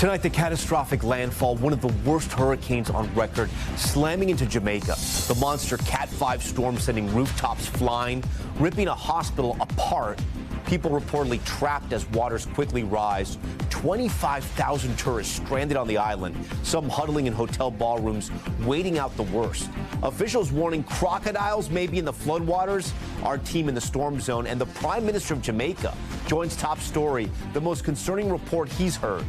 Tonight, the catastrophic landfall, one of the worst hurricanes on record, slamming into Jamaica. The monster Cat 5 storm sending rooftops flying, ripping a hospital apart. People reportedly trapped as waters quickly rise. 25,000 tourists stranded on the island, some huddling in hotel ballrooms, waiting out the worst. Officials warning crocodiles may be in the floodwaters. Our team in the storm zone and the Prime Minister of Jamaica joins Top Story, the most concerning report he's heard.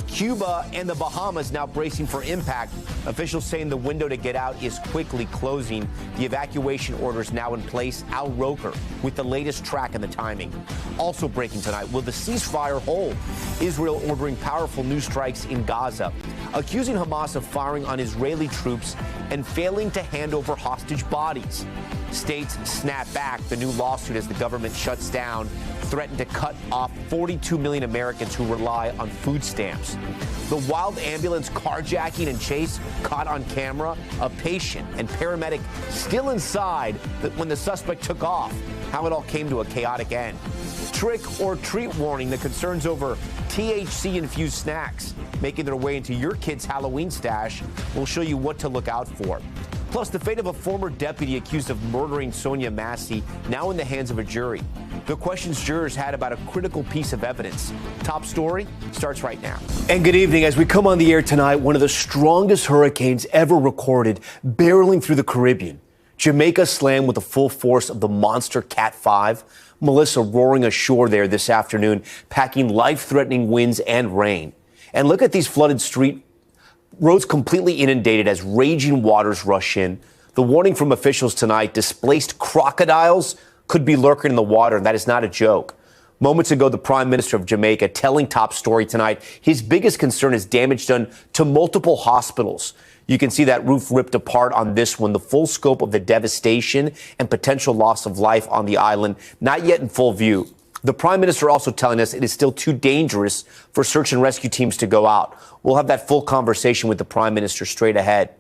Cuba and the Bahamas now bracing for impact. Officials saying the window to get out is quickly closing. The evacuation orders now in place. Al Roker with the latest track and the timing. Also breaking tonight, will the ceasefire hold? Israel ordering powerful new strikes in Gaza, accusing Hamas of firing on Israeli troops and failing to hand over hostage bodies. States snap back. The new lawsuit as the government shuts down, threatened to cut off 42 million Americans who rely on food stamps. The wild ambulance carjacking and chase caught on camera. A patient and paramedic still inside when the suspect took off. How it all came to a chaotic end. Trick or treat warning. The concerns over THC-infused snacks making their way into your kid's Halloween stash. We'll show you what to look out for. Plus, the fate of a former deputy accused of murdering Sonia Massey, now in the hands of a jury. The questions jurors had about a critical piece of evidence. Top Story starts right now. And good evening. As we come on the air tonight, one of the strongest hurricanes ever recorded, barreling through the Caribbean. Jamaica slammed with the full force of the monster Cat 5. Melissa roaring ashore there this afternoon, packing life-threatening winds and rain. And look at these flooded roads completely inundated as raging waters rush in. The warning from officials tonight, displaced crocodiles could be lurking in the water, and that is not a joke. Moments ago, the Prime Minister of Jamaica telling Top Story tonight his biggest concern is damage done to multiple hospitals. You can see that roof ripped apart on this one. The full scope of the devastation and potential loss of life on the island, not yet in full view. The Prime Minister also telling us it is still too dangerous for search and rescue teams to go out. We'll have that full conversation with the Prime Minister straight ahead.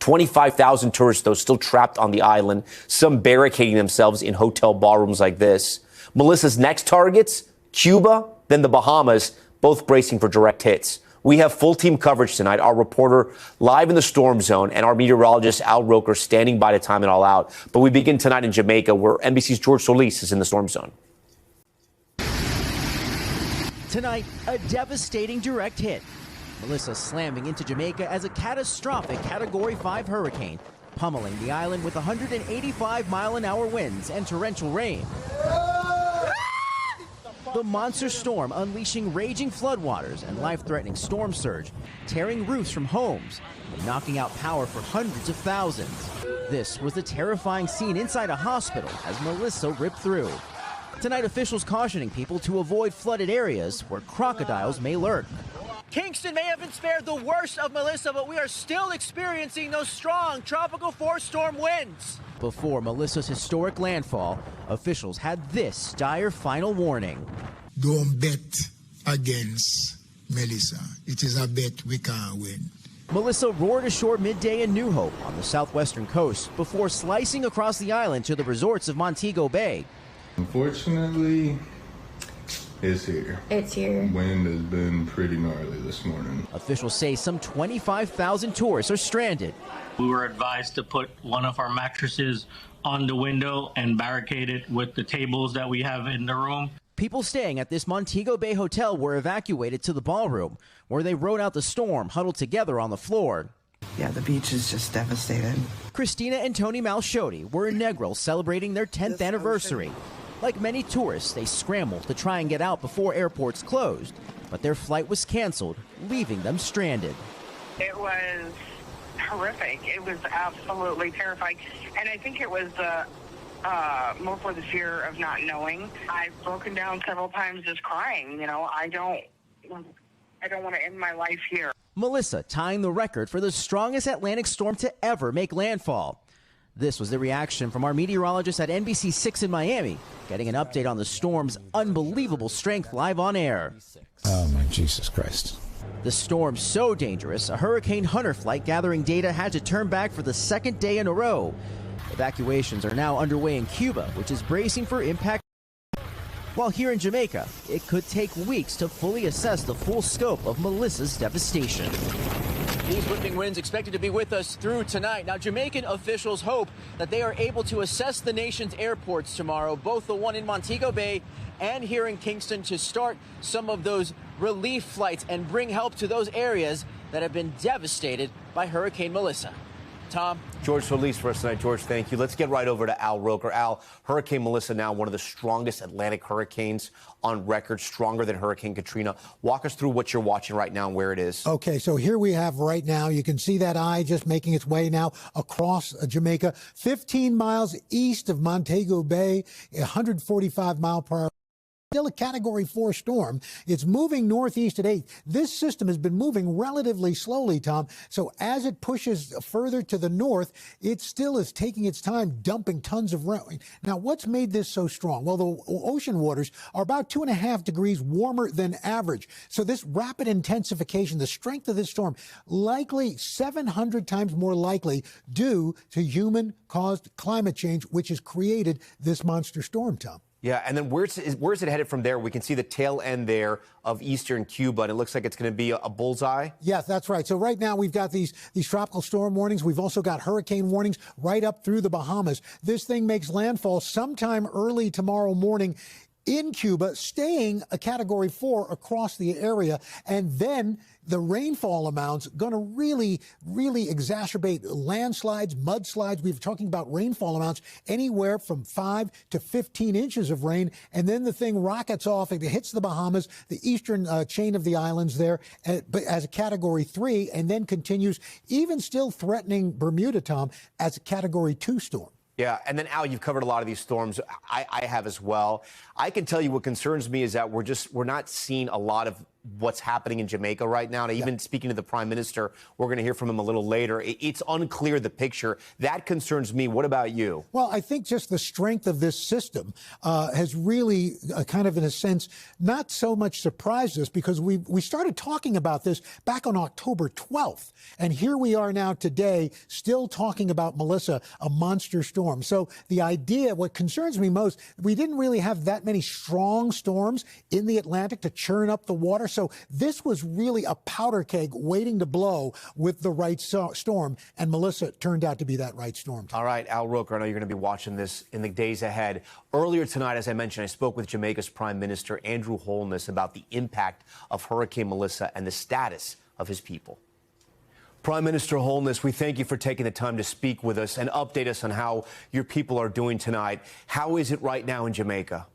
25,000 tourists, though, still trapped on the island, some barricading themselves in hotel ballrooms like this. Melissa's next targets, Cuba, then the Bahamas, both bracing for direct hits. We have full team coverage tonight. Our reporter live in the storm zone and our meteorologist Al Roker standing by to time it all out. But we begin tonight in Jamaica, where NBC's George Solis is in the storm zone. Tonight, a devastating direct hit. Melissa slamming into Jamaica as a catastrophic Category 5 hurricane, pummeling the island with 185-mile-an-hour winds and torrential rain. The monster storm unleashing raging floodwaters and life-threatening storm surge, tearing roofs from homes and knocking out power for hundreds of thousands. This was the terrifying scene inside a hospital as Melissa ripped through. Tonight, officials cautioning people to avoid flooded areas where crocodiles may lurk. Kingston may have been spared the worst of Melissa, but we are still experiencing those strong tropical force storm winds. Before Melissa's historic landfall, officials had this dire final warning. Don't bet against Melissa. It is a bet we can't win. Melissa roared ashore midday in New Hope on the southwestern coast before slicing across the island to the resorts of Montego Bay. Unfortunately, it's here. It's here. Wind has been pretty gnarly this morning. Officials say some 25,000 tourists are stranded. We were advised to put one of our mattresses on the window and barricade it with the tables that we have in the room. People staying at this Montego Bay hotel were evacuated to the ballroom, where they rode out the storm huddled together on the floor. Yeah, the beach is just devastated. Christina and Tony Malscioti were in Negril celebrating their 10th anniversary. Like many tourists, they scrambled to try and get out before airports closed, but their flight was canceled, leaving them stranded. It was horrific. It was absolutely terrifying. And I think it was more for the fear of not knowing. I've broken down several times just crying. You know, I don't want to end my life here. Melissa tying the record for the strongest Atlantic storm to ever make landfall. This was the reaction from our meteorologist at NBC 6 in Miami, getting an update on the storm's unbelievable strength live on air. Oh, my Jesus Christ. The storm so dangerous, a hurricane hunter flight gathering data had to turn back for the second day in a row. Evacuations are now underway in Cuba, which is bracing for impact. While here in Jamaica, it could take weeks to fully assess the full scope of Melissa's devastation. These whipping winds expected to be with us through tonight. Now, Jamaican officials hope that they are able to assess the nation's airports tomorrow, both the one in Montego Bay and here in Kingston, to start some of those relief flights and bring help to those areas that have been devastated by Hurricane Melissa. Tom? George Solis for us tonight. George, thank you. Let's get right over to Al Roker. Al, Hurricane Melissa now one of the strongest Atlantic hurricanes on record, stronger than Hurricane Katrina. Walk us through what you're watching right now and where it is. Okay, so here we have right now, you can see that eye just making its way now across Jamaica, 15 miles east of Montego Bay, 145 mile per hour. Still a Category 4 storm. It's moving northeast at 8. This system has been moving relatively slowly, Tom. So as it pushes further to the north, it still is taking its time dumping tons of rain. Now, what's made this so strong? Well, the ocean waters are about 2.5 degrees warmer than average. So this rapid intensification, the strength of this storm, likely 700 times more likely due to human-caused climate change, which has created this monster storm, Tom. Yeah, and then where's it headed from there? We can see the tail end there of eastern Cuba, and it looks like it's going to be a bullseye. Yes, that's right. So right now we've got these tropical storm warnings. We've also got hurricane warnings right up through the Bahamas. This thing makes landfall sometime early tomorrow morning in Cuba, staying a Category 4 across the area, and then the rainfall amounts going to really exacerbate landslides, mudslides. We've talking about rainfall amounts anywhere from 5 to 15 inches of rain, and then the thing rockets off. It hits the Bahamas, the eastern chain of the islands there, but as a Category 3, and then continues, even still threatening Bermuda, Tom, as a Category 2 storm. Yeah, and then, Al, you've covered a lot of these storms. I have as well. I can tell you what concerns me is that we're not seeing a lot of what's happening in Jamaica right now. And even speaking to the Prime Minister, we're going to hear from him a little later. It's unclear, the picture. That concerns me. What about you? Well, I think just the strength of this system has really kind of, in a sense, not so much surprised us, because we started talking about this back on October 12th. And here we are now today still talking about Melissa, a monster storm. So the idea, what concerns me most, we didn't really have that many strong storms in the Atlantic to churn up the water. So this was really a powder keg waiting to blow with the right storm, and Melissa turned out to be that right storm. All right, Al Roker, I know you're going to be watching this in the days ahead. Earlier tonight, as I mentioned, I spoke with Jamaica's Prime Minister, Andrew Holness, about the impact of Hurricane Melissa and the status of his people. Prime Minister Holness, we thank you for taking the time to speak with us and update us on how your people are doing tonight. How is it right now in Jamaica?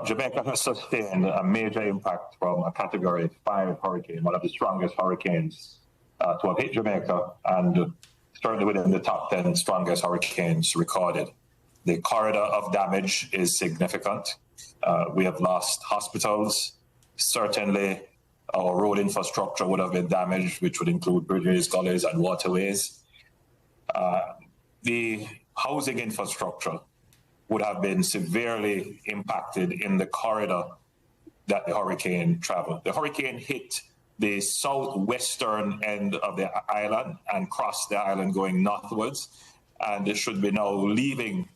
Jamaica has sustained a major impact from a Category 5 hurricane, one of the strongest hurricanes to have hit Jamaica, and certainly within the top 10 strongest hurricanes recorded. The corridor of damage is significant. We have lost hospitals. Certainly, our road infrastructure would have been damaged, which would include bridges, gullies, and waterways. The housing infrastructure would have been severely impacted in the corridor that the hurricane traveled. The hurricane hit the southwestern end of the island and crossed the island going northwards, and it should be now leaving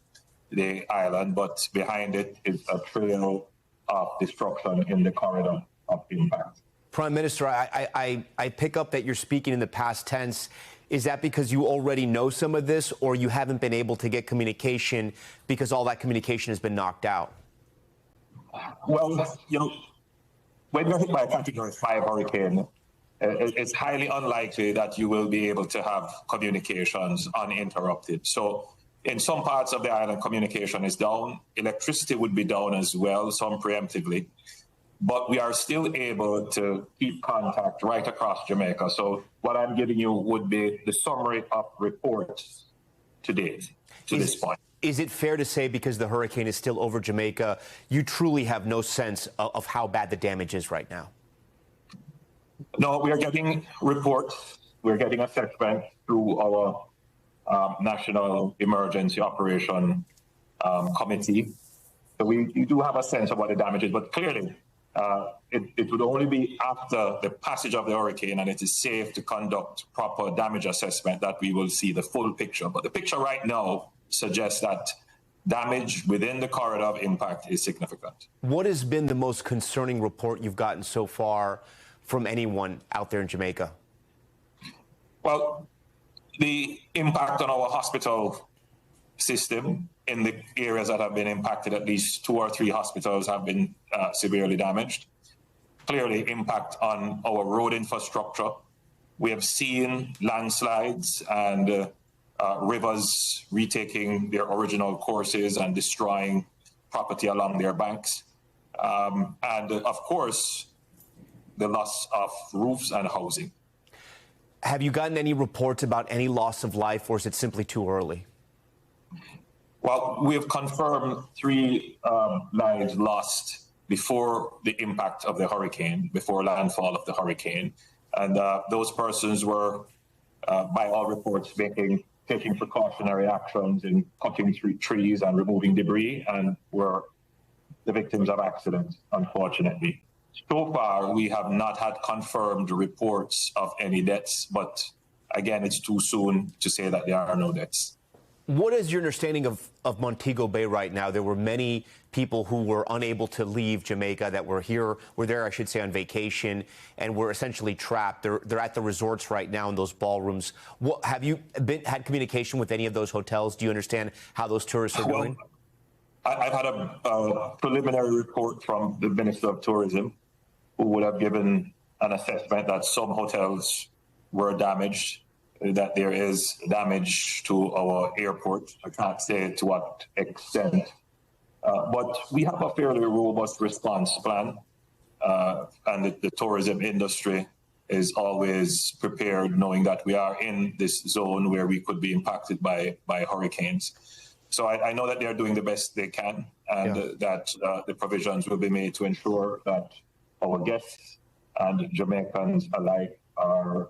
the island, but behind it is a trail of destruction in the corridor of impact. Prime Minister, I pick up that you're speaking in the past tense. Is that because you already know some of this, or you haven't been able to get communication because all that communication has been knocked out? Well, you know, when you're hit by a Category 5 hurricane, it's highly unlikely that you will be able to have communications uninterrupted. So in some parts of the island, communication is down. Electricity would be down as well, some preemptively. But we are still able to keep contact right across Jamaica. So what I'm giving you would be the summary of reports to date, to this point. Is it fair to say, because the hurricane is still over Jamaica, you truly have no sense of how bad the damage is right now? No, we are getting reports. We're getting assessment through our National Emergency Operation Committee. So we do have a sense of what the damage is, but clearly, it would only be after the passage of the hurricane and it is safe to conduct proper damage assessment that we will see the full picture. But the picture right now suggests that damage within the corridor of impact is significant. What has been the most concerning report you've gotten so far from anyone out there in Jamaica? Well, the impact on our hospital system in the areas that have been impacted, at least 2 or 3 hospitals have been severely damaged. Clearly, impact on our road infrastructure. We have seen landslides and rivers retaking their original courses and destroying property along their banks. And of course, the loss of roofs and housing. Have you gotten any reports about any loss of life, or is it simply too early? Well, we have confirmed 3 lives lost before the impact of the hurricane, before landfall of the hurricane. And those persons were, by all reports, taking precautionary actions in cutting through trees and removing debris, and were the victims of accidents, unfortunately. So far, we have not had confirmed reports of any deaths, but again, it's too soon to say that there are no deaths. What is your understanding of Montego Bay right now? There were many people who were unable to leave Jamaica that were there, I should say, on vacation, and were essentially trapped. They're at the resorts right now in those ballrooms. Have you had communication with any of those hotels? Do you understand how those tourists are doing? I've had a preliminary report from the Minister of Tourism, who would have given an assessment that some hotels were damaged, that there is damage to our airport. I can't say to what extent, but we have a fairly robust response plan, and the tourism industry is always prepared, knowing that we are in this zone where we could be impacted by hurricanes. So I know that they are doing the best they can, and that the provisions will be made to ensure that our guests and Jamaicans alike are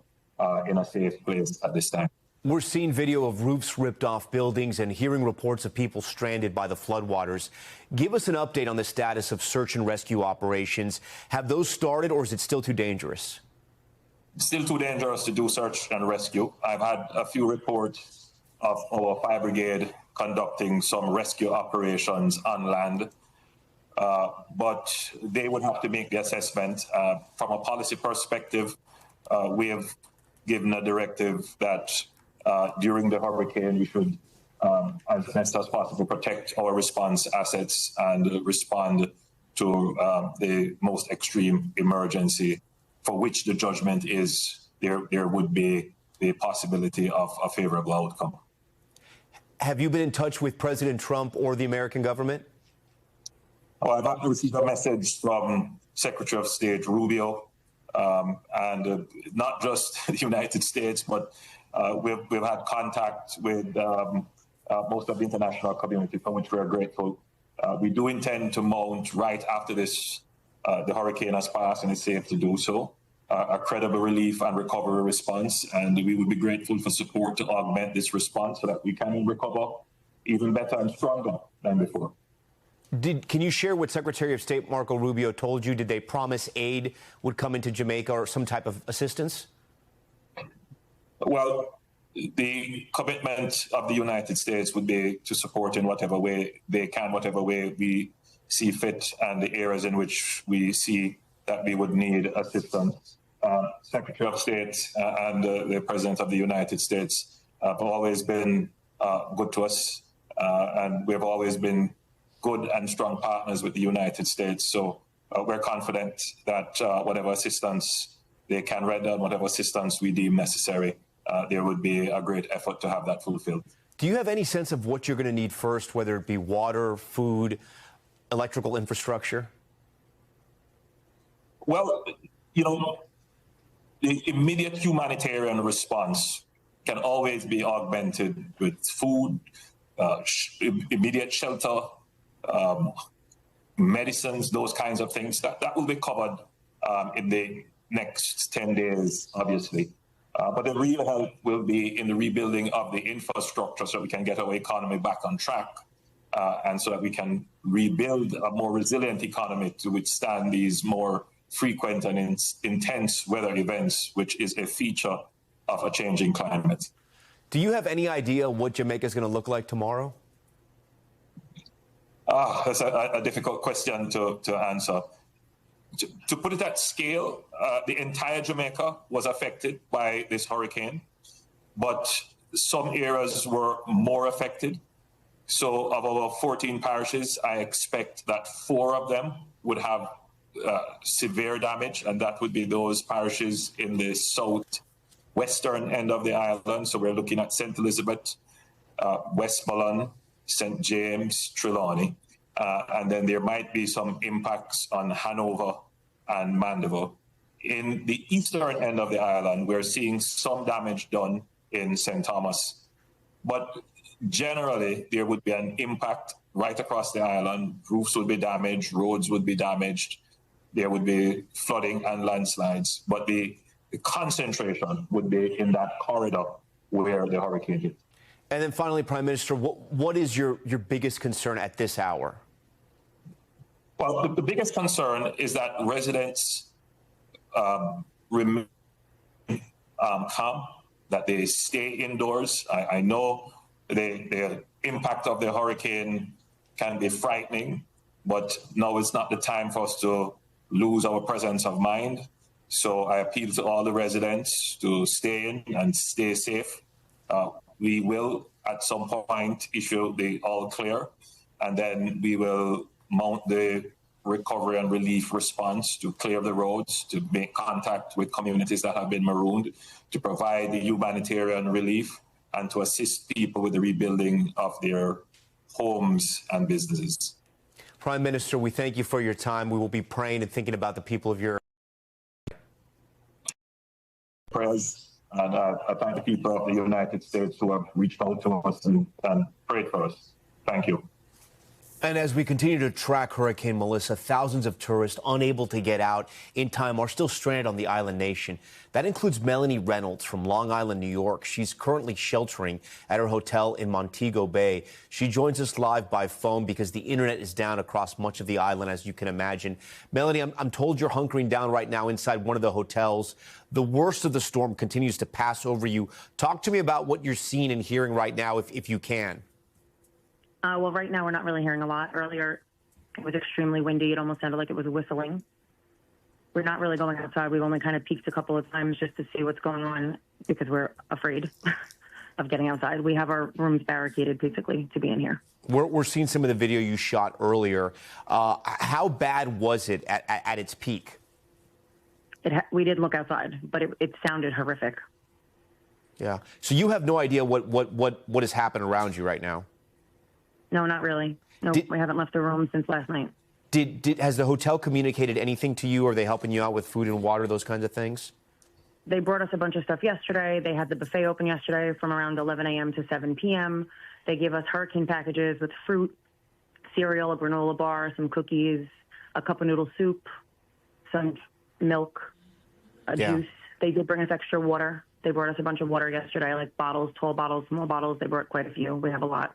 in a safe place at this time. We're seeing video of roofs ripped off buildings and hearing reports of people stranded by the floodwaters. Give us an update on the status of search and rescue operations. Have those started, or is it still too dangerous? Still too dangerous to do search and rescue. I've had a few reports of our fire brigade conducting some rescue operations on land, but they would have to make the assessment. From a policy perspective, we have given a directive that during the hurricane, we should, as best as possible, protect our response assets and respond to the most extreme emergency for which the judgment is there would be the possibility of a favorable outcome. Have you been in touch with President Trump or the American government? Oh, I've received a message from Secretary of State Rubio, and not just the United States, but we've had contact with most of the international community, for which we are grateful. We do intend to mount right after this, the hurricane has passed and it's safe to do so, a credible relief and recovery response, and we would be grateful for support to augment this response so that we can recover even better and stronger than before. Can you share what Secretary of State Marco Rubio told you? Did they promise aid would come into Jamaica or some type of assistance? Well, the commitment of the United States would be to support in whatever way they can, whatever way we see fit, and the areas in which we see that we would need assistance. Secretary of State and the President of the United States have always been good to us, and we have always been good and strong partners with the United States. So we're confident that whatever assistance they can render and whatever assistance we deem necessary, there would be a great effort to have that fulfilled. Do you have any sense of what you're going to need first, whether it be water, food, electrical infrastructure? Well, you know, the immediate humanitarian response can always be augmented with food, immediate shelter, medicines, those kinds of things. That will be covered in the next 10 days, obviously. But the real help will be in the rebuilding of the infrastructure so we can get our economy back on track, and so that we can rebuild a more resilient economy to withstand these more frequent and intense weather events, which is a feature of a changing climate. Do you have any idea what Jamaica is going to look like tomorrow? That's a difficult question to answer. To put it at scale, the entire Jamaica was affected by this hurricane, but some areas were more affected. So of our 14 parishes, I expect that 4 of them would have severe damage, and that would be those parishes in the southwestern end of the island. So we're looking at St. Elizabeth, Westmoreland, St. James, Trelawney. And then there might be some impacts on Hanover and Mandeville. In the eastern end of the island, we're seeing some damage done in St. Thomas. But generally, there would be an impact right across the island. Roofs would be damaged, roads would be damaged. There would be flooding and landslides. But the concentration would be in that corridor where the hurricane hit. And then finally, Prime Minister, what is your biggest concern at this hour? Well, the biggest concern is that residents remain calm, that they stay indoors. I know the impact of the hurricane can be frightening, but now it's not the time for us to lose our presence of mind. So I appeal to all the residents to stay in and stay safe. We will, at some point, issue the all clear, and then we will mount the recovery and relief response to clear the roads, to make contact with communities that have been marooned, to provide the humanitarian relief, and to assist people with the rebuilding of their homes and businesses. Prime Minister, we thank you for your time. We will be praying and thinking about the people of your prayers. And I thank the people of the United States who have reached out to us and prayed for us. Thank you. And as we continue to track Hurricane Melissa, thousands of tourists unable to get out in time are still stranded on the island nation. That includes Melanie Reynolds from Long Island, New York. She's currently sheltering at her hotel in Montego Bay. She joins us live by phone because the internet is down across much of the island, as you can imagine. Melanie, I'm told you're hunkering down right now inside one of the hotels. The worst of the storm continues to pass over you. Talk to me about what you're seeing and hearing right now, if you can. Well, right now we're not really hearing a lot. Earlier, it was extremely windy. It almost sounded like it was whistling. We're not really going outside. We've only kind of peeked a couple of times just to see what's going on because we're afraid of getting outside. We have our rooms barricaded, basically, to be in here. We're seeing some of the video you shot earlier. How bad was it at its peak? We did look outside, but it sounded horrific. Yeah. So you have no idea what has happened around you right now? No, not really. No, we haven't left the room since last night. Has the hotel communicated anything to you? Are they helping you out with food and water, those kinds of things? They brought us a bunch of stuff yesterday. They had the buffet open yesterday from around 11 a.m. to 7 p.m. They gave us hurricane packages with fruit, cereal, a granola bar, some cookies, a cup of noodle soup, some milk, a juice. They did bring us extra water. They brought us a bunch of water yesterday, like bottles, tall bottles, small bottles. They brought quite a few. We have a lot.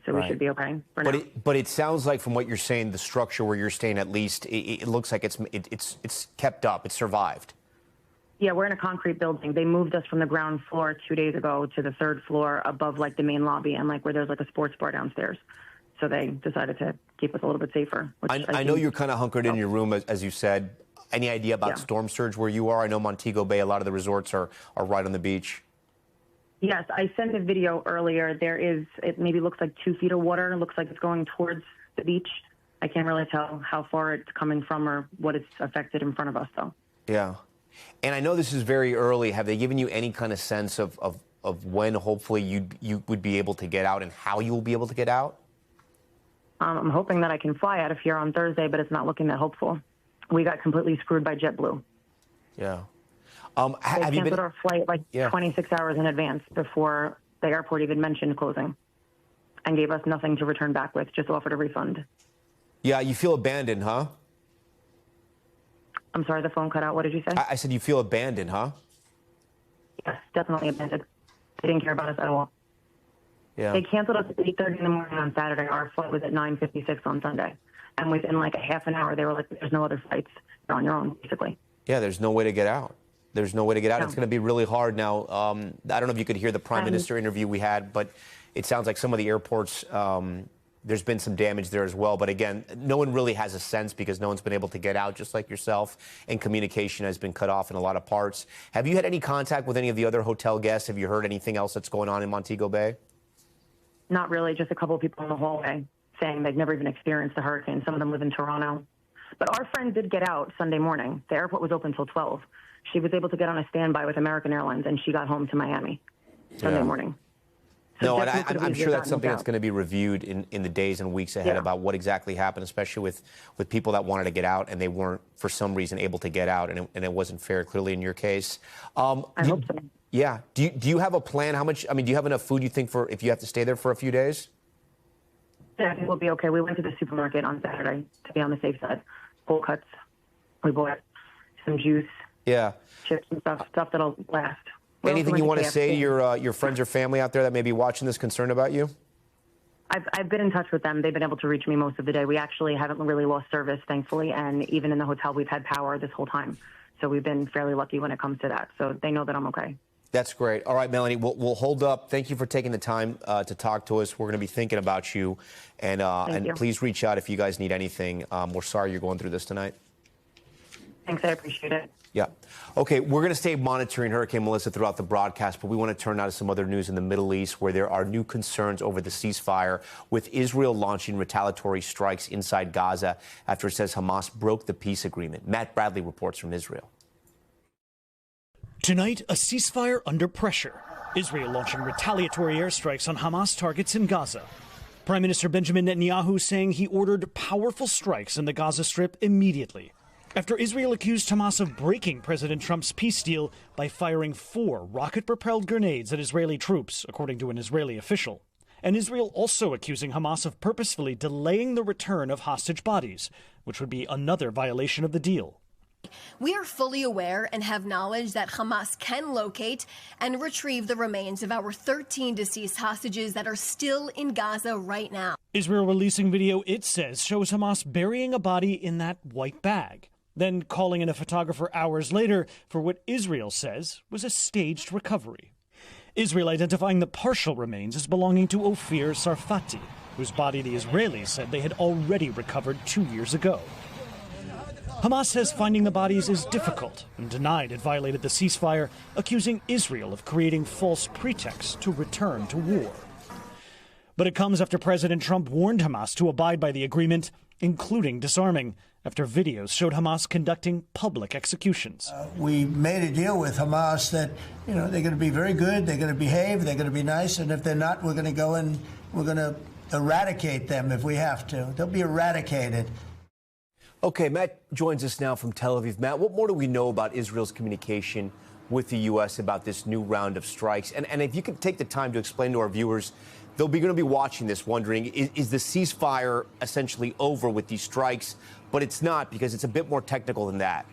So we should be okay for now. But it sounds like from what you're saying, the structure where you're staying, at least, it looks like it's kept up. It's survived. Yeah, we're in a concrete building. They moved us from the ground floor 2 days ago to the third floor above like the main lobby and like where there's like a sports bar downstairs. So they decided to keep us a little bit safer. I know you're kind of hunkered in your room, as you said. Any idea about storm surge where you are? I know Montego Bay, a lot of the resorts are right on the beach. Yes, I sent a video earlier. It maybe looks like 2 feet of water. It looks like it's going towards the beach. I can't really tell how far it's coming from or what it's affected in front of us, though. Yeah. And I know this is very early. Have they given you any kind of sense of when hopefully you would be able to get out and how you will be able to get out? I'm hoping that I can fly out of here on Thursday, but it's not looking that hopeful. We got completely screwed by JetBlue. Yeah. They canceled our flight like 26 hours in advance before the airport even mentioned closing and gave us nothing to return back with, just offered a refund. Yeah, you feel abandoned, huh? I'm sorry, the phone cut out. What did you say? I said you feel abandoned, huh? Yes, definitely abandoned. They didn't care about us at all. Yeah. They canceled us at 8:30 in the morning on Saturday. Our flight was at 9:56 on Sunday. And within like a half an hour, they were like, there's no other flights. You're on your own, basically. Yeah, there's no way to get out. There's no way to get out. No. It's going to be really hard now. I don't know if you could hear the Prime Minister interview we had, but it sounds like some of the airports there's been some damage there as well. But again, no one really has a sense because no one's been able to get out, just like yourself, and communication has been cut off in a lot of parts. Have you had any contact with any of the other hotel guests? Have you heard anything else that's going on in Montego Bay? Not really, just a couple of people in the hallway saying they've never even experienced a hurricane. Some of them live in Toronto. But our friend did get out Sunday morning. The airport was open till 12. She was able to get on a standby with American Airlines, and she got home to Miami Sunday morning. So no, and I'm sure that's something that's going to be reviewed in the days and weeks ahead about what exactly happened, especially with people that wanted to get out and they weren't, for some reason, able to get out, and it wasn't fair, clearly, in your case. I hope so. Yeah. Do you have a plan? How much, do you have enough food, you think, for if you have to stay there for a few days? Yeah, I think we'll be okay. We went to the supermarket on Saturday to be on the safe side. Whole cuts. We bought some juice. Yeah. Chips and stuff that'll last. Anything you want to say to your friends or family out there that may be watching this concerned about you? I've been in touch with them. They've been able to reach me most of the day. We actually haven't really lost service, thankfully, and even in the hotel, we've had power this whole time. So we've been fairly lucky when it comes to that. So they know that I'm okay. That's great. All right, Melanie, we'll hold up. Thank you for taking the time to talk to us. We're going to be thinking about you, and please reach out if you guys need anything. We're sorry you're going through this tonight. Thanks, I appreciate it. Yeah. Okay, we're going to stay monitoring Hurricane Melissa throughout the broadcast, but we want to turn now to some other news in the Middle East where there are new concerns over the ceasefire, with Israel launching retaliatory strikes inside Gaza after it says Hamas broke the peace agreement. Matt Bradley reports from Israel. Tonight, a ceasefire under pressure. Israel launching retaliatory airstrikes on Hamas targets in Gaza. Prime Minister Benjamin Netanyahu saying he ordered powerful strikes in the Gaza Strip immediately, after Israel accused Hamas of breaking President Trump's peace deal by firing 4 rocket-propelled grenades at Israeli troops, according to an Israeli official. And Israel also accusing Hamas of purposefully delaying the return of hostage bodies, which would be another violation of the deal. We are fully aware and have knowledge that Hamas can locate and retrieve the remains of our 13 deceased hostages that are still in Gaza right now. Israel releasing video, it says, shows Hamas burying a body in that white bag, then calling in a photographer hours later for what Israel says was a staged recovery. Israel identifying the partial remains as belonging to Ophir Sarfati, whose body the Israelis said they had already recovered 2 years ago. Hamas says finding the bodies is difficult and denied it violated the ceasefire, accusing Israel of creating false pretexts to return to war. But it comes after President Trump warned Hamas to abide by the agreement, including disarming, after videos showed Hamas conducting public executions. We made a deal with Hamas that, they're going to be very good, they're going to behave, they're going to be nice, and if they're not, we're going to go and we're going to eradicate them if we have to. They'll be eradicated. Okay, Matt joins us now from Tel Aviv. Matt, what more do we know about Israel's communication with the U.S. about this new round of strikes? And if you could take the time to explain to our viewers, they'll be going to be watching this wondering, is the ceasefire essentially over with these strikes? But it's not, because it's a bit more technical than that.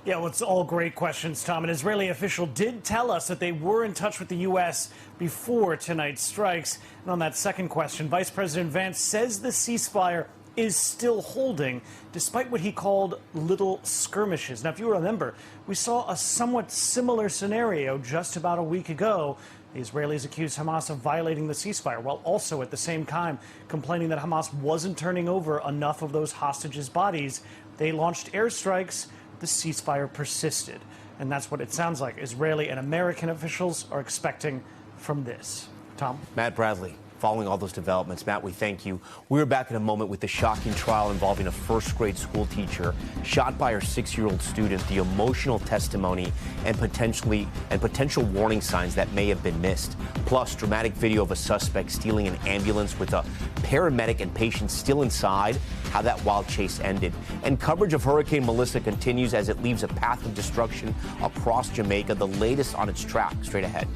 Yeah, well, it's all great questions, Tom. An Israeli official did tell us that they were in touch with the U.S. before tonight's strikes. And on that second question, Vice President Vance says the ceasefire is still holding, despite what he called little skirmishes. Now, if you remember, we saw a somewhat similar scenario just about a week ago. The Israelis accused Hamas of violating the ceasefire, while also at the same time complaining that Hamas wasn't turning over enough of those hostages' bodies. They launched airstrikes. The ceasefire persisted. And that's what it sounds like Israeli and American officials are expecting from this. Tom? Matt Bradley, following all those developments. Matt, we thank you. We're back in a moment with the shocking trial involving a first-grade school teacher shot by her 6-year-old student, the emotional testimony and potential warning signs that may have been missed. Plus, dramatic video of a suspect stealing an ambulance with a paramedic and patient still inside, how that wild chase ended. And coverage of Hurricane Melissa continues as it leaves a path of destruction across Jamaica, the latest on its track. Straight ahead.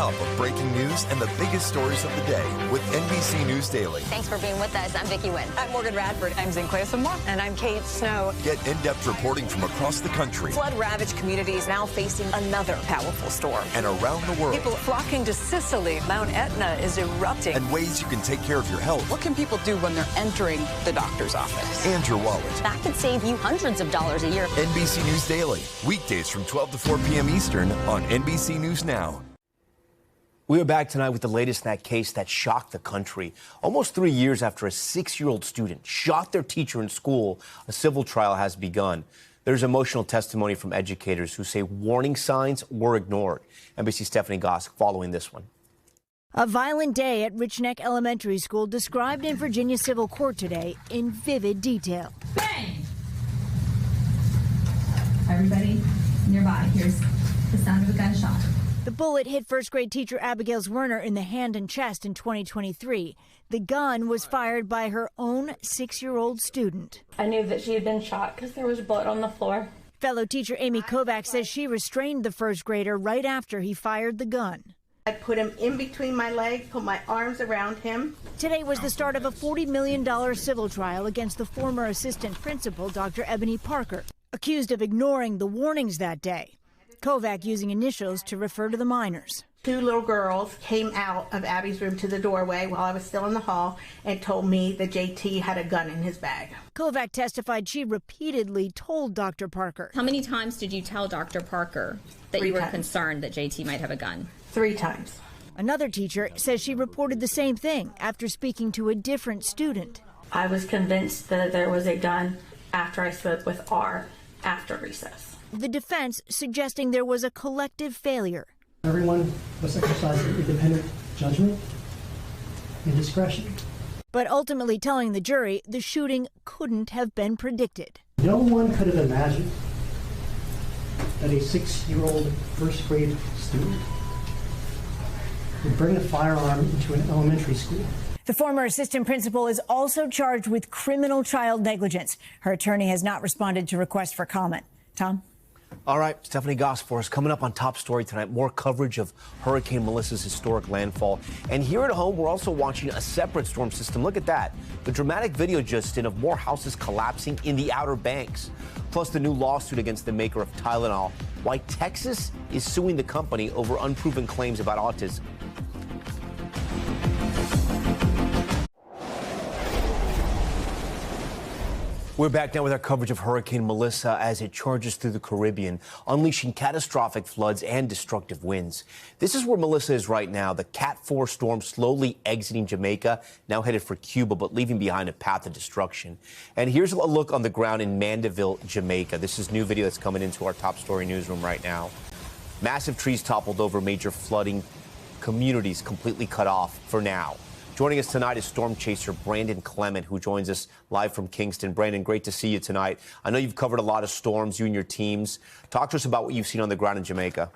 top of breaking news and the biggest stories of the day with NBC News Daily. Thanks for being with us. I'm Vicki Wynn. I'm Morgan Radford. I'm Sinclair Samore. And I'm Kate Snow. Get in-depth reporting from across the country. Flood-ravaged communities now facing another powerful storm. And around the world. People flocking to Sicily. Mount Etna is erupting. And ways you can take care of your health. What can people do when they're entering the doctor's office? And your wallet. That could save you hundreds of dollars a year. NBC News Daily. Weekdays from 12 to 4 p.m. Eastern on NBC News Now. We are back tonight with the latest in that case that shocked the country. Almost 3 years after a 6-year-old student shot their teacher in school, a civil trial has begun. There's emotional testimony from educators who say warning signs were ignored. NBC's Stephanie Gosk following this one. A violent day at Rich Neck Elementary School described in Virginia civil court today in vivid detail. Bang! Everybody nearby hears the sound of a gunshot. The bullet hit first grade teacher Abigail Werner in the hand and chest in 2023. The gun was fired by her own 6-year-old student. I knew that she had been shot because there was blood on the floor. Fellow teacher Amy Kovac says she restrained the first grader right after he fired the gun. I put him in between my legs, put my arms around him. Today was the start of a $40 million civil trial against the former assistant principal, Dr. Ebony Parker, accused of ignoring the warnings that day. Kovac using initials to refer to the minors. 2 little girls came out of Abby's room to the doorway while I was still in the hall and told me that JT had a gun in his bag. Kovac testified she repeatedly told Dr. Parker. How many times did you tell Dr. Parker that 3 you were times. concerned that JT might have a gun? 3 times. Another teacher says she reported the same thing after speaking to a different student. I was convinced that there was a gun after I spoke with R after recess. The defense suggesting there was a collective failure. Everyone was exercising independent judgment and discretion. But ultimately telling the jury the shooting couldn't have been predicted. No one could have imagined that a 6-year-old first grade student would bring a firearm into an elementary school. The former assistant principal is also charged with criminal child negligence. Her attorney has not responded to requests for comment. Tom? All right, Stephanie Goss for us. Coming up on Top Story tonight, more coverage of Hurricane Melissa's historic landfall. And here at home, we're also watching a separate storm system. Look at that. The dramatic video just in of more houses collapsing in the Outer Banks. Plus the new lawsuit against the maker of Tylenol. Why Texas is suing the company over unproven claims about autism. We're back now with our coverage of Hurricane Melissa as it charges through the Caribbean, unleashing catastrophic floods and destructive winds. This is where Melissa is right now, the Cat 4 storm slowly exiting Jamaica, now headed for Cuba, but leaving behind a path of destruction. And here's a look on the ground in Mandeville, Jamaica. This is new video that's coming into our Top Story newsroom right now. Massive trees toppled over, major flooding, communities completely cut off for now. Joining us tonight is storm chaser Brandon Clement, who joins us live from Kingston. Brandon, great to see you tonight. I know you've covered a lot of storms, you and your teams. Talk to us about what you've seen on the ground in Jamaica.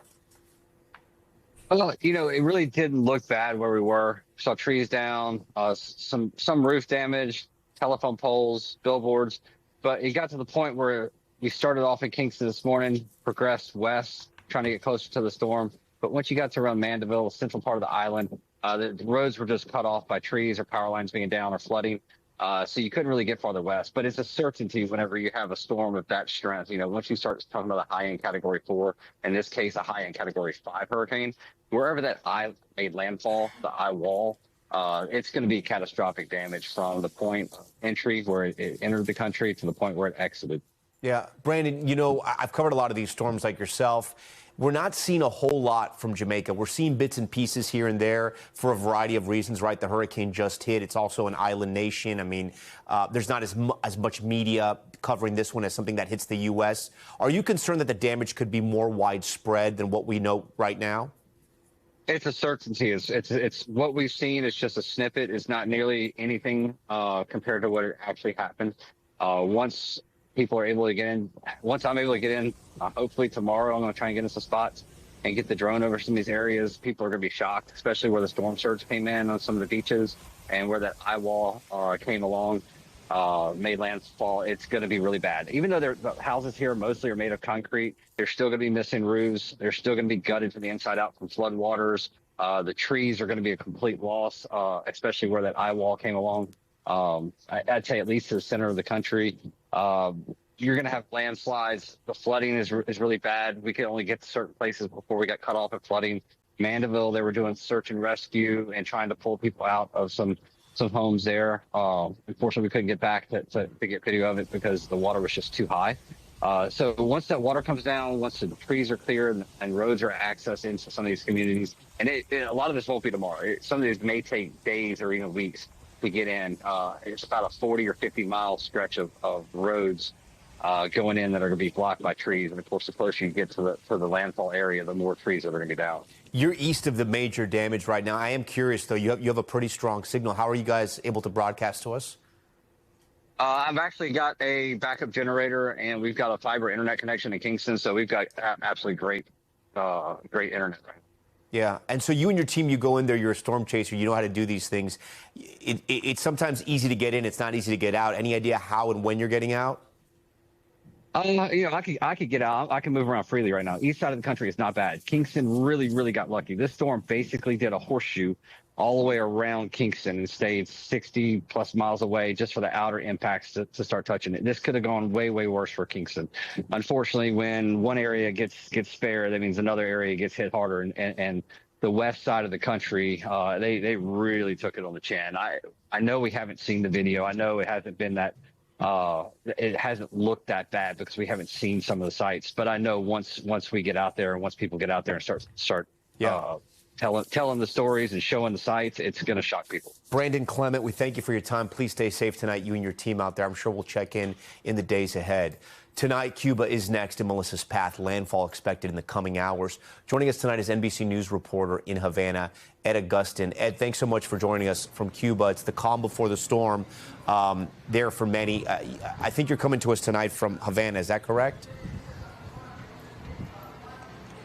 Well, you know, it really didn't look bad where we were. Saw trees down, some roof damage, telephone poles, billboards. But it got to the point where we started off in Kingston this morning, progressed west, trying to get closer to the storm. But once you got to around Mandeville, the central part of the island, the roads were just cut off by trees or power lines being down or flooding. So you couldn't really get farther west. But it's a certainty whenever you have a storm of that strength. You know, once you start talking about a high-end Category 4, in this case, a high-end Category 5 hurricane, wherever that eye made landfall, the eye wall, it's going to be catastrophic damage from the point of entry where it entered the country to the point where it exited. Yeah, Brandon, you know, I've covered a lot of these storms like yourself. We're not seeing a whole lot from Jamaica. We're seeing bits and pieces here and there for a variety of reasons, right? The hurricane just hit. It's also an island nation. I mean, there's not as much media covering this one as something that hits the U.S. Are you concerned that the damage could be more widespread than what we know right now? It's a certainty. It's what we've seen. It's just a snippet. It's not nearly anything compared to what actually happened. Once people are able to get in, once I'm able to get in, hopefully tomorrow, I'm going to try and get in some spots and get the drone over some of these areas. People are going to be shocked, especially where the storm surge came in on some of the beaches and where that eye wall came along, made landfall. It's going to be really bad. Even though the houses here mostly are made of concrete, they're still going to be missing roofs. They're still going to be gutted from the inside out from flood waters. The trees are going to be a complete loss, especially where that eye wall came along. I'd say at least to the center of the country. You're going to have landslides. The flooding is really bad. We could only get to certain places before we got cut off at flooding. Mandeville, they were doing search and rescue and trying to pull people out of some homes there. Unfortunately, we couldn't get back to get video of it because the water was just too high. So once that water comes down, once the trees are cleared and roads are accessed into some of these communities, and a lot of this won't be tomorrow. Some of these may take days or even weeks to get in. It's about a 40 or 50 mile stretch of roads going in that are going to be blocked by trees. And of course, the closer you get to the landfall area, the more trees that are going to be down. You're east of the major damage right now. I am curious, though. You have a pretty strong signal. How are you guys able to broadcast to us? I've actually got a backup generator, and we've got a fiber internet connection in Kingston, so we've got absolutely great internet. Yeah, and so you and your team, you go in there, you're a storm chaser, you know how to do these things. It's sometimes easy to get in, it's not easy to get out. Any idea how and when you're getting out? I could get out. I can move around freely right now. East side of the country is not bad. Kingston really got lucky. This storm basically did a horseshoe all the way around Kingston and stayed 60 plus miles away just for the outer impacts to start touching it. This could have gone way worse for Kingston. Unfortunately, when one area gets spared, that means another area gets hit harder. And the west side of the country, they really took it on the chin. I know we haven't seen the video. I know it hasn't been that. It hasn't looked that bad because we haven't seen some of the sites. But I know once we get out there and once people get out there and start telling the stories and showing the sites, it's going to shock people. Brandon Clement, we thank you for your time. Please stay safe tonight, you and your team out there. I'm sure we'll check in the days ahead. Tonight, Cuba is next in Melissa's path. Landfall expected in the coming hours. Joining us tonight is NBC News reporter in Havana, Ed Augustin. Ed, thanks so much for joining us from Cuba. It's the calm before the storm there for many. I think you're coming to us tonight from Havana. Is that correct?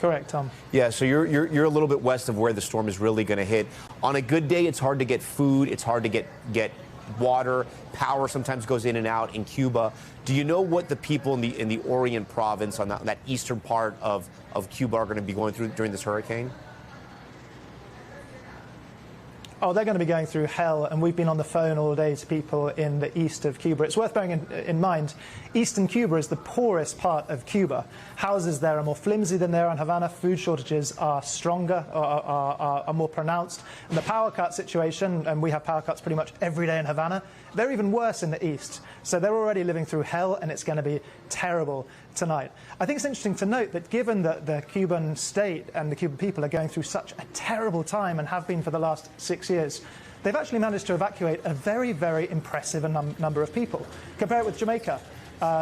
Correct, Tom. Yeah, so you're a little bit west of where the storm is really going to hit. On a good day, it's hard to get food. It's hard to get water. Power sometimes goes in and out in Cuba. Do you know what the people in the Orient province on that eastern part of Cuba are going to be going through during this hurricane? Oh, they're going to be going through hell, and we've been on the phone all day to people in the east of Cuba. It's worth bearing in mind, eastern Cuba is the poorest part of Cuba. Houses there are more flimsy than there in Havana. Food shortages are stronger, are more pronounced. And the power cut situation, and we have power cuts pretty much every day in Havana, they're even worse in the east. So they're already living through hell, and it's going to be terrible tonight. I think it's interesting to note that given that the Cuban state and the Cuban people are going through such a terrible time and have been for the last 6 years, they've actually managed to evacuate a very impressive number of people. Compare it with Jamaica.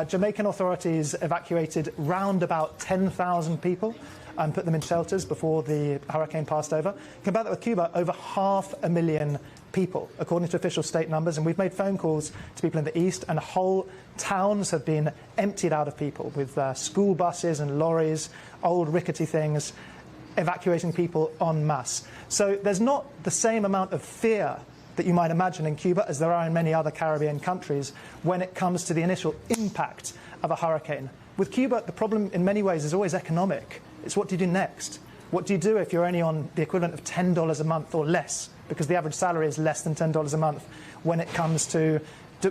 Jamaican authorities evacuated round about 10,000 people and put them in shelters before the hurricane passed over. Compare that with Cuba, over 500,000 people, according to official state numbers. And we've made phone calls to people in the east, and whole towns have been emptied out of people with school buses and lorries, old rickety things, evacuating people en masse. So there's not the same amount of fear that you might imagine in Cuba as there are in many other Caribbean countries when it comes to the initial impact of a hurricane. With Cuba, the problem in many ways is always economic. It's what do you do next? What do you do if you're only on the equivalent of $10 a month or less? Because the average salary is less than $10 a month when it comes to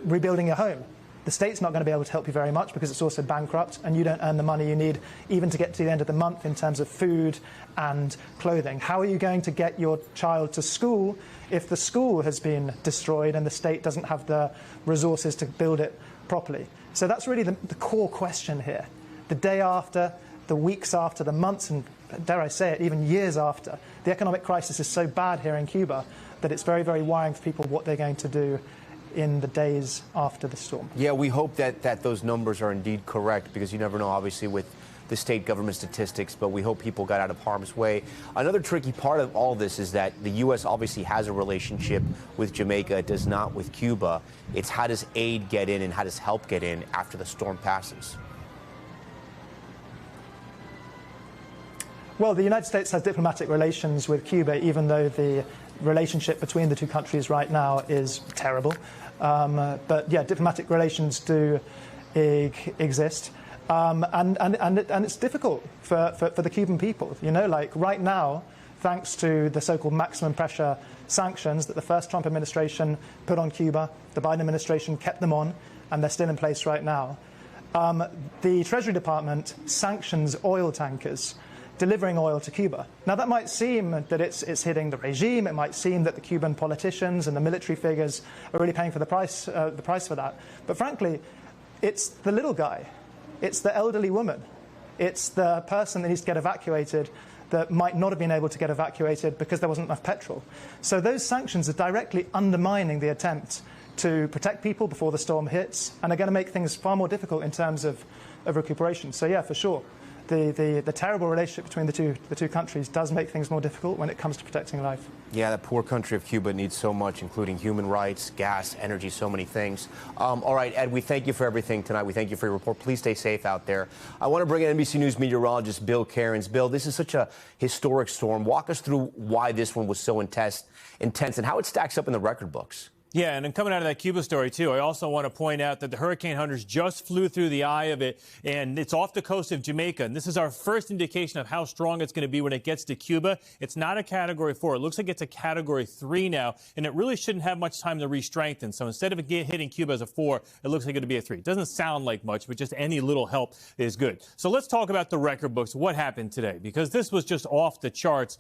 rebuilding your home. The state's not going to be able to help you very much because it's also bankrupt, and you don't earn the money you need even to get to the end of the month in terms of food and clothing. How are you going to get your child to school if the school has been destroyed and the state doesn't have the resources to build it properly? So that's really the core question here. The day after, the weeks after, the months, and dare I say it, even years after, the economic crisis is so bad here in Cuba that it's very worrying for people what they're going to do in the days after the storm. Yeah, we hope that those numbers are indeed correct, because you never know, obviously, with the state government statistics, but we hope people got out of harm's way. Another tricky part of all this is that the U.S. obviously has a relationship with Jamaica. It does not with Cuba. It's how does aid get in and how does help get in after the storm passes? Well, the United States has diplomatic relations with Cuba, even though the relationship between the two countries right now is terrible. But yeah, diplomatic relations do exist. And it's difficult for the Cuban people. You know, like right now, thanks to the so-called maximum pressure sanctions that the first Trump administration put on Cuba. The Biden administration kept them on, and they're still in place right now. The Treasury Department sanctions oil tankers delivering oil to Cuba. Now, that might seem that it's hitting the regime. It might seem that the Cuban politicians and the military figures are really paying for the price for that. But frankly, it's the little guy. It's the elderly woman. It's the person that needs to get evacuated that might not have been able to get evacuated because there wasn't enough petrol. So those sanctions are directly undermining the attempt to protect people before the storm hits, and are going to make things far more difficult in terms of recuperation. So yeah, for sure, the terrible relationship between the two countries does make things more difficult when it comes to protecting life. Yeah, that poor country of Cuba needs so much, including human rights, gas, energy, so many things. All right, Ed, we thank you for everything tonight. We thank you for your report. Please stay safe out there. I want to bring in NBC News meteorologist Bill Cairns. Bill, this is such a historic storm. Walk us through why this one was so intense and how it stacks up in the record books. Yeah, and then coming out of that Cuba story, too, I also want to point out that the hurricane hunters just flew through the eye of it, and it's off the coast of Jamaica. And this is our first indication of how strong it's going to be when it gets to Cuba. It's not a Category 4. It looks like it's a Category 3 now, and it really shouldn't have much time to re-strengthen. So instead of it hitting Cuba as a 4, it looks like it'll be a 3. It doesn't sound like much, but just any little help is good. So let's talk about the record books, what happened today, because this was just off the charts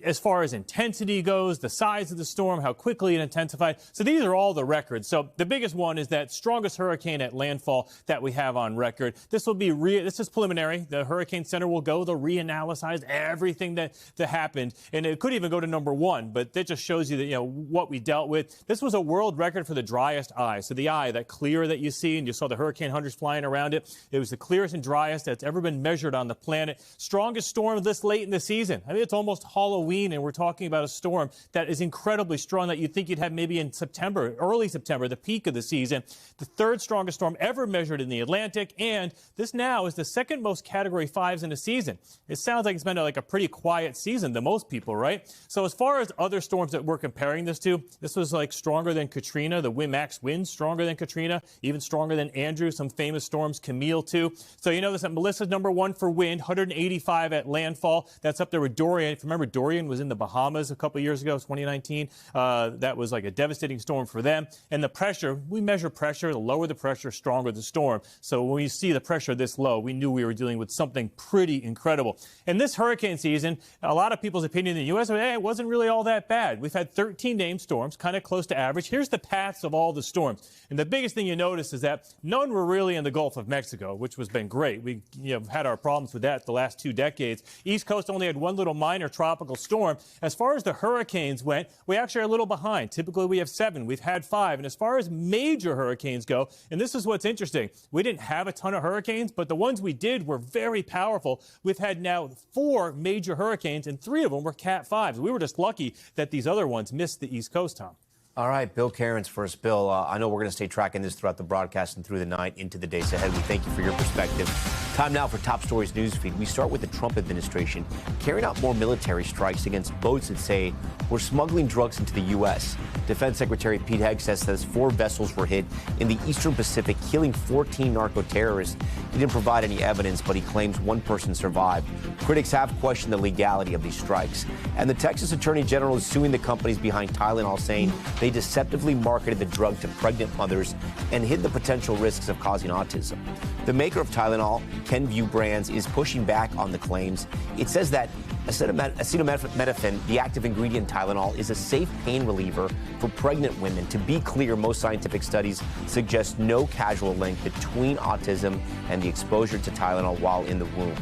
as far as intensity goes, the size of the storm, how quickly it intensified. So these are all the records. So the biggest one is that strongest hurricane at landfall that we have on record. This will be this is preliminary. The Hurricane Center will go. They'll reanalyze everything that happened, and it could even go to number 1. But that just shows you that what we dealt with. This was a world record for the driest eye. So the eye, that clear that you see, and you saw the hurricane hunters flying around it. It was the clearest and driest that's ever been measured on the planet. Strongest storm this late in the season. I mean, it's almost Halloween, and we're talking about a storm that is incredibly strong that you'd think you'd have maybe in September, early September, the peak of the season. The third strongest storm ever measured in the Atlantic, and this now is the second most Category 5s in a season. It sounds like it's been like a pretty quiet season to most people, right? So as far as other storms that we're comparing this to, this was like stronger than Katrina. The max winds stronger than Katrina, even stronger than Andrew, some famous storms, Camille too. So you know this, Melissa's number 1 for wind, 185 at landfall. That's up there with Dorian. If you remember, Dorian was in the Bahamas a couple years ago, 2019. That was like a devastating storm for them. And the pressure, we measure pressure. The lower the pressure, stronger the storm. So when we see the pressure this low, we knew we were dealing with something pretty incredible. And this hurricane season, a lot of people's opinion in the U.S., it wasn't really all that bad. We've had 13 named storms, kind of close to average. Here's the paths of all the storms. And the biggest thing you notice is that none were really in the Gulf of Mexico, which has been great. We had our problems with that the last 2 decades. East Coast only had 1 little minor tropical storm. As far as the hurricanes went, we actually are a little behind. Typically, we have 7. We've had 5. And as far as major hurricanes go, and this is what's interesting, we didn't have a ton of hurricanes, but the ones we did were very powerful. We've had now 4 major hurricanes, and 3 of them were Cat 5s. We were just lucky that these other ones missed the East Coast, Tom. All right, Bill Cairns first. Bill, I know we're going to stay tracking this throughout the broadcast and through the night into the days ahead. We thank you for your perspective. Time now for Top Stories Newsfeed. We start with the Trump administration carrying out more military strikes against boats that say we're smuggling drugs into the U.S. Defense Secretary Pete Hegseth says 4 vessels were hit in the Eastern Pacific, killing 14 narco-terrorists. He didn't provide any evidence, but he claims 1 person survived. Critics have questioned the legality of these strikes. And the Texas Attorney General is suing the companies behind Tylenol, saying they deceptively marketed the drug to pregnant mothers and hid the potential risks of causing autism. The maker of Tylenol, Kenvue Brands, is pushing back on the claims. It says that acetaminophen, the active ingredient in Tylenol, is a safe pain reliever for pregnant women. To be clear, most scientific studies suggest no causal link between autism and the exposure to Tylenol while in the womb.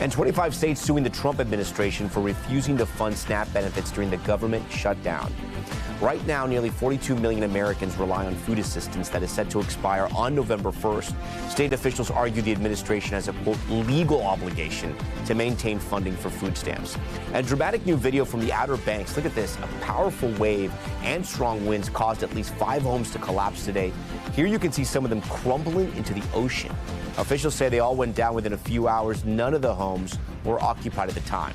And 25 states suing the Trump administration for refusing to fund SNAP benefits during the government shutdown. Right now, nearly 42 million Americans rely on food assistance that is set to expire on November 1st. State officials argue the administration has a, quote, legal obligation to maintain funding for food stamps. And dramatic new video from the Outer Banks. Look at this. A powerful wave and strong winds caused at least 5 homes to collapse today. Here you can see some of them crumbling into the ocean. Officials say they all went down within a few hours. None of the homes were occupied at the time.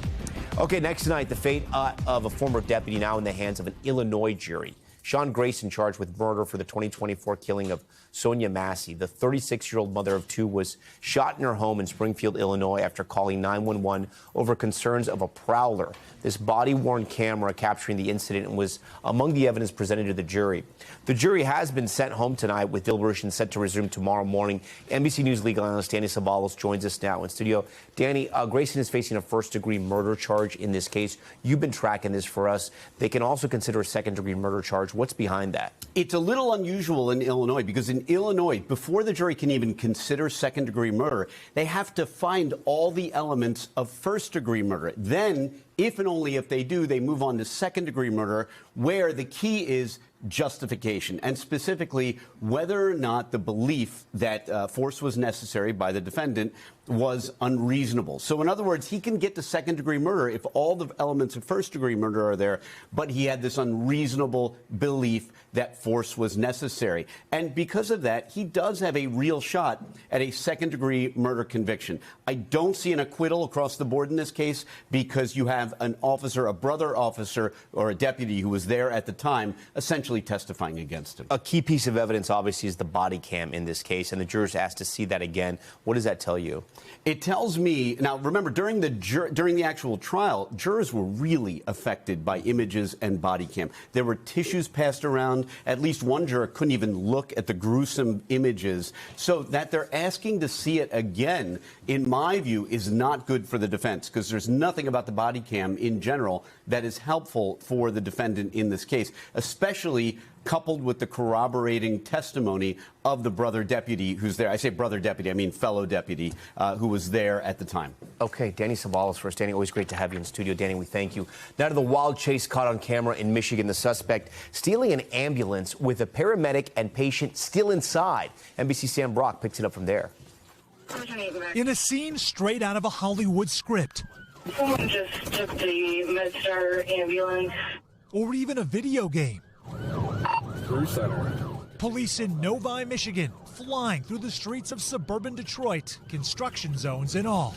Okay, next tonight, the fate of a former deputy now in the hands of an Illinois jury. Sean Grayson charged with murder for the 2024 killing of Sonia Massey. The 36-year-old mother of two was shot in her home in Springfield, Illinois, after calling 911 over concerns of a prowler. This body-worn camera capturing the incident was among the evidence presented to the jury. The jury has been sent home tonight, with deliberations set to resume tomorrow morning. NBC News legal analyst Danny Savalos joins us now in studio. Danny, Grayson is facing a first-degree murder charge in this case. You've been tracking this for us. They can also consider a second-degree murder charge. What's behind that? It's a little unusual in Illinois because in Illinois, before the jury can even consider second-degree murder, they have to find all the elements of first-degree murder. Then, if and only if they do, they move on to second-degree murder, where the key is justification, and specifically whether or not the belief that force was necessary by the defendant was unreasonable. So in other words, he can get to second-degree murder if all the elements of first-degree murder are there, but he had this unreasonable belief that force was necessary. And because of that, he does have a real shot at a second-degree murder conviction. I don't see an acquittal across the board in this case because you have an officer, a brother officer, or a deputy who was there at the time, essentially testifying against him. A key piece of evidence, obviously, is the body cam in this case, and the jurors asked to see that again. What does that tell you? It tells me, now remember, during the actual trial, jurors were really affected by images and body cam. There were tissues passed around. At least one juror couldn't even look at the gruesome images. So that they're asking to see it again, in my view, is not good for the defense, because there's nothing about the body cam in general that is helpful for the defendant in this case, especially coupled with the corroborating testimony of the brother deputy who's there. I say brother deputy, I mean fellow deputy who was there at the time. Okay, Danny Savalos first. Danny, always great to have you in studio. Danny, we thank you. Now to the wild chase caught on camera in Michigan. The suspect stealing an ambulance with a paramedic and patient still inside. NBC's Sam Brock picks it up from there. In a scene straight out of a Hollywood script. Someone just took the MedStar ambulance. Or even a video game. Police in Novi, Michigan, flying through the streets of suburban Detroit, construction zones and all.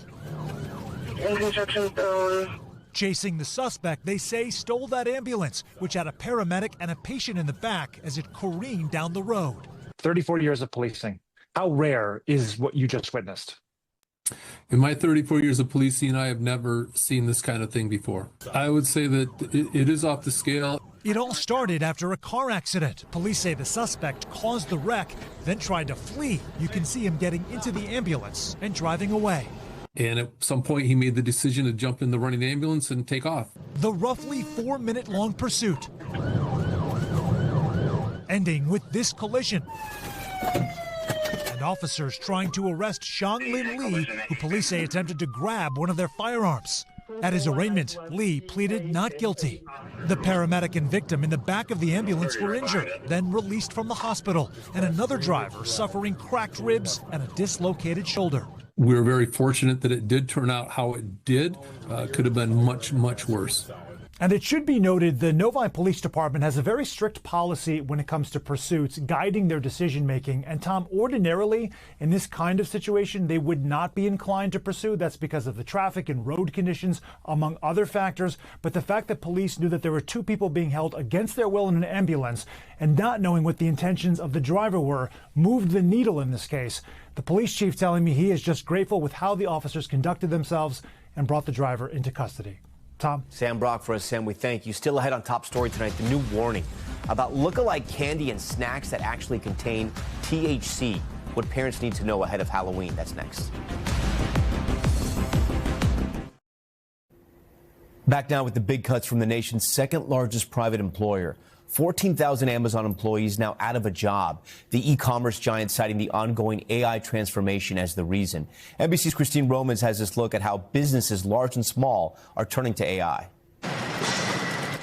In construction zone. Chasing the suspect, they say, stole that ambulance, which had a paramedic and a patient in the back as it careened down the road. 34 years of policing. How rare is what you just witnessed? In my 34 years of policing, I have never seen this kind of thing before. I would say that it is off the scale. It all started after a car accident. Police say the suspect caused the wreck, then tried to flee. You can see him getting into the ambulance and driving away. And at some point, he made the decision to jump in the running ambulance and take off. The roughly 4-minute-long pursuit, ending with this collision. And officers trying to arrest Shang Lin Lee, who police say attempted to grab one of their firearms. At his arraignment, Lee pleaded not guilty. The paramedic and victim in the back of the ambulance were injured, then released from the hospital, and another driver suffering cracked ribs and a dislocated shoulder. We're very fortunate that it did turn out how it did. Could have been much, much worse. And it should be noted, the Novi Police Department has a very strict policy when it comes to pursuits, guiding their decision-making. And Tom, ordinarily, in this kind of situation, they would not be inclined to pursue. That's because of the traffic and road conditions, among other factors. But the fact that police knew that there were two people being held against their will in an ambulance and not knowing what the intentions of the driver were moved the needle in this case. The police chief telling me he is just grateful with how the officers conducted themselves and brought the driver into custody. Tom? Sam Brock for us. Sam, we thank you. Still ahead on Top Story tonight, the new warning about look-alike candy and snacks that actually contain THC. What parents need to know ahead of Halloween. That's next. Back now with the big cuts from the nation's second largest private employer. 14,000 Amazon employees now out of a job. The e-commerce giant citing the ongoing AI transformation as the reason. NBC's Christine Romans has this look at how businesses, large and small, are turning to AI.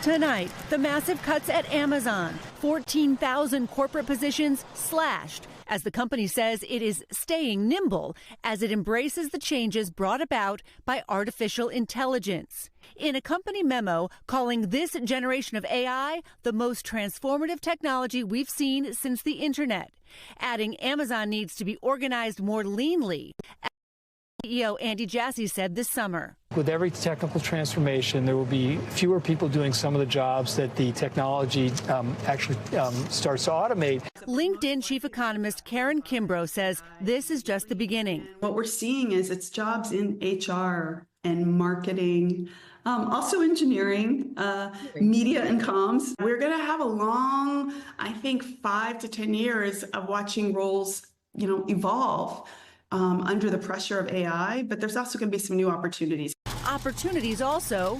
Tonight, the massive cuts at Amazon. 14,000 corporate positions slashed, as the company says it is staying nimble as it embraces the changes brought about by artificial intelligence. In a company memo calling this generation of AI the most transformative technology we've seen since the internet, adding Amazon needs to be organized more leanly CEO Andy Jassy said this summer. With every technical transformation, there will be fewer people doing some of the jobs that the technology actually starts to automate. LinkedIn chief economist Karen Kimbrough says this is just the beginning. What we're seeing is it's jobs in HR and marketing, also engineering, media and comms. We're going to have a long, I think, 5 to 10 years of watching roles, evolve under the pressure of AI, but there's also going to be some new opportunities. Opportunities also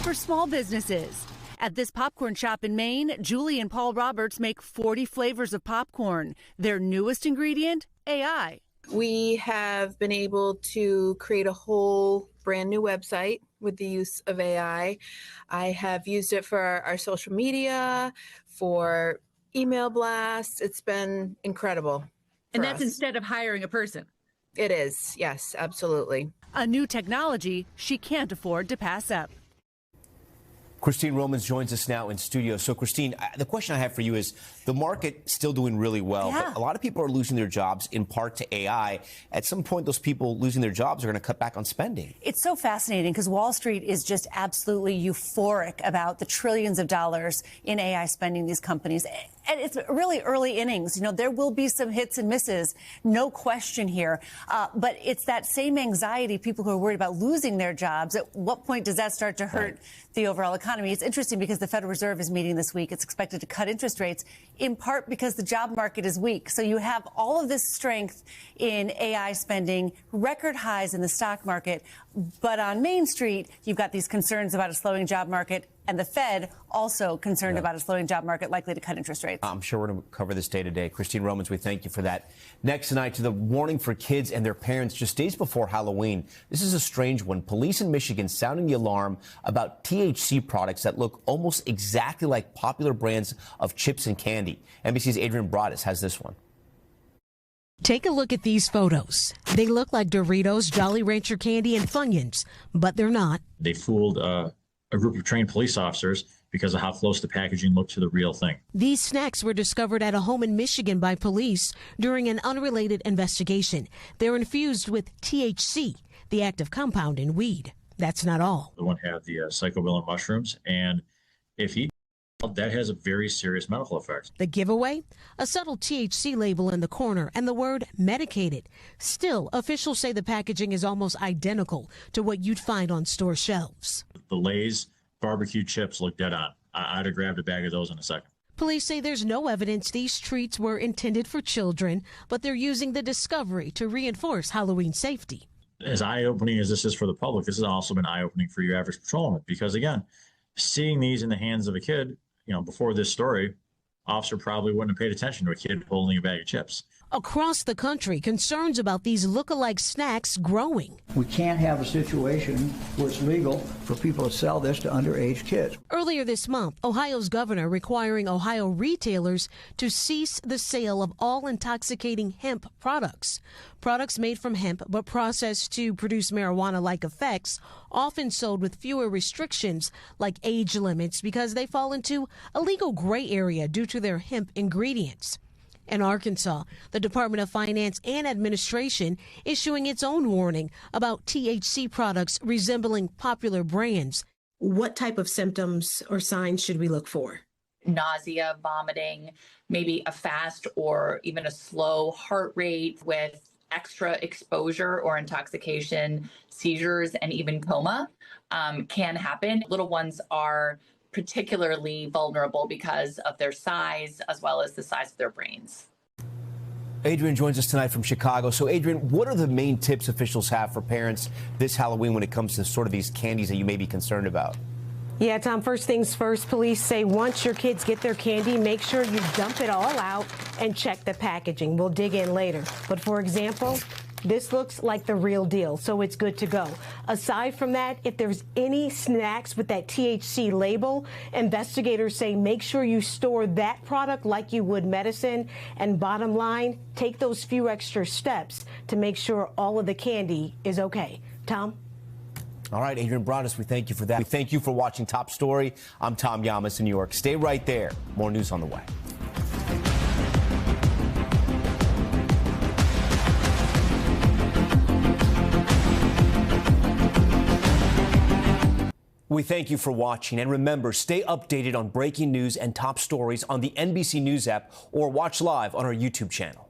for small businesses. At this popcorn shop in Maine, Julie and Paul Roberts make 40 flavors of popcorn. Their newest ingredient, AI. We have been able to create a whole brand new website with the use of AI. I have used it for our social media, for email blasts. It's been incredible. And that's instead of hiring a person. It is, yes, absolutely. A new technology she can't afford to pass up. Christine Romans joins us now in studio. So, Christine, the question I have for you is, the market still doing really well, but a lot of people are losing their jobs in part to AI. At some point, those people losing their jobs are going to cut back on spending. It's so fascinating because Wall Street is just absolutely euphoric about the trillions of dollars in AI spending these companies. And it's really early innings. There will be some hits and misses, no question here. But it's that same anxiety, people who are worried about losing their jobs. At what point does that start to hurt the overall economy? It's interesting because the Federal Reserve is meeting this week. It's expected to cut interest rates, in part because the job market is weak. So you have all of this strength in AI spending, record highs in the stock market. But on Main Street, you've got these concerns about a slowing job market, and the Fed also concerned about a slowing job market, likely to cut interest rates. I'm sure we're going to cover this day to day. Christine Romans, we thank you for that. Next tonight, to the warning for kids and their parents just days before Halloween. This is a strange one. Police in Michigan sounding the alarm about THC products that look almost exactly like popular brands of chips and candy. NBC's Adrian Broadus has this one. Take a look at these photos. They look like Doritos, Jolly Rancher candy, and Funyuns, but they're not. They fooled a group of trained police officers because of how close the packaging looked to the real thing. These snacks were discovered at a home in Michigan by police during an unrelated investigation. They're infused with THC, the active compound in weed. That's not all. The one had the psychobilin mushrooms, and if he that has a very serious medical effect. The giveaway? A subtle THC label in the corner and the word medicated. Still, officials say the packaging is almost identical to what you'd find on store shelves. The Lay's barbecue chips look dead on. I'd have grabbed a bag of those in a second. Police say there's no evidence these treats were intended for children, but they're using the discovery to reinforce Halloween safety. As eye-opening as this is for the public, this has also been eye-opening for your average patrolman, because again, seeing these in the hands of a kid, before this story, officer probably wouldn't have paid attention to a kid holding a bag of chips. Across the country, concerns about these look-alike snacks growing. We can't have a situation where it's legal for people to sell this to underage kids. Earlier this month, Ohio's governor requiring Ohio retailers to cease the sale of all intoxicating hemp products. Products made from hemp but processed to produce marijuana-like effects, often sold with fewer restrictions like age limits because they fall into a legal gray area due to their hemp ingredients. In Arkansas, the Department of Finance and Administration issuing its own warning about THC products resembling popular brands. What type of symptoms or signs should we look for? Nausea, vomiting, maybe a fast or even a slow heart rate with extra exposure or intoxication, seizures, and even coma can happen. Little ones are particularly vulnerable because of their size as well as the size of their brains. Adrian joins us tonight from Chicago. So, Adrian, what are the main tips officials have for parents this Halloween when it comes to sort of these candies that you may be concerned about? Yeah, Tom, first things first, police say once your kids get their candy, make sure you dump it all out and check the packaging. We'll dig in later. But for example, this looks like the real deal, so it's good to go. Aside from that, if there's any snacks with that THC label, investigators say make sure you store that product like you would medicine. And bottom line, take those few extra steps to make sure all of the candy is okay. Tom? All right, Adrian Broadus, we thank you for that. We thank you for watching Top Story. I'm Tom Llamas in New York. Stay right there. More news on the way. We thank you for watching, and remember, stay updated on breaking news and top stories on the NBC News app or watch live on our YouTube channel.